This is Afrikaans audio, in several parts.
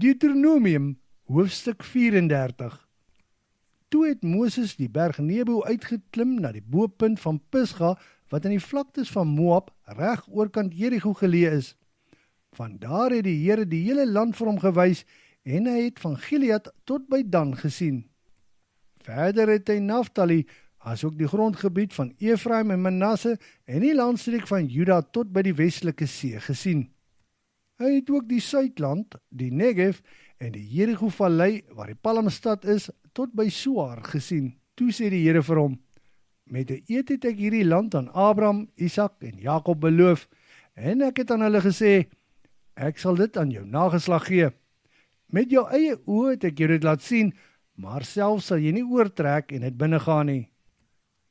Deuteronomium, hoofstuk 34. Toe het Moses die berg Nebo uitgeklim na die bopunt van Pisga, wat in die vlaktes van Moab, reg oorkant Jericho geleë is. Vandaar het die Here die hele land vir hom gewys, en hy het van Gilead tot by Dan gesien. Verder het hy Naftali, asook die grondgebied van Efraim en Manasse, en die landstreek van Juda tot by die westelike see gesien. Hy het ook die Suidland, die Negev en die Jericho-vallei, waar die Palmstad is, tot by Soar gesien. Toe sê die Here vir hom, met 'n eed het ek hierdie land aan Abraham, Isak en Jakob beloof, en ek het aan hulle gesê, ek sal dit aan jou nageslag gee. Met jou eie oë het ek jou dit laat sien, maar self sal jy nie oortrek en dit binnegaan nie.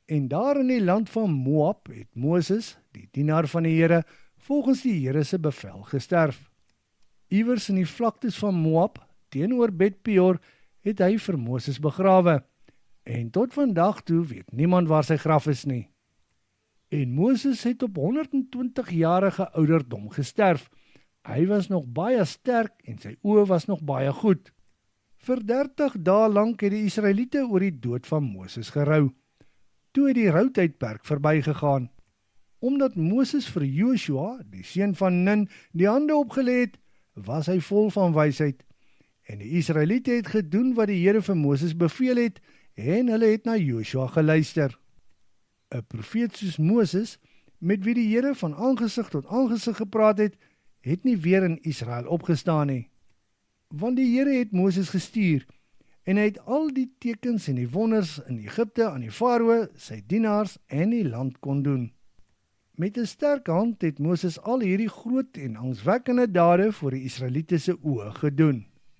En daar in die land van Moab het Moses, die dienaar van die Here, volgens die Here se bevel gesterf. Iewers in die vlaktes van Moab, teenoor Bet-peor, het hy vir Moses begrawe, en tot vandag toe weet niemand waar sy graf is nie. En Moses het op 120-jarige ouderdom gesterf. Hy was nog baie sterk en sy oë was nog baie goed. Vir 30 dae lank het die Israeliete oor die dood van Moses gerou. Toe het die routydperk verbygegaan. Omdat Moses vir Joshua, die seun van Nun, die hande opgelê het, was hy vol van wysheid. En die Israeliete het gedoen wat die Here vir Moses beveel het, en hulle het na Joshua geluister. 'n Profeet soos Moses, met wie die Here van aangesig tot aangesig gepraat het nie weer in Israel opgestaan nie. Want die Here het Moses gestuur, en hy het al die tekens en die wonders in Egipte aan die Farao, sy dienaars en die land kon doen. Met 'n sterk hand het Moses al hierdie groot en angswekkende dade voor die Israeliete se oë gedoen.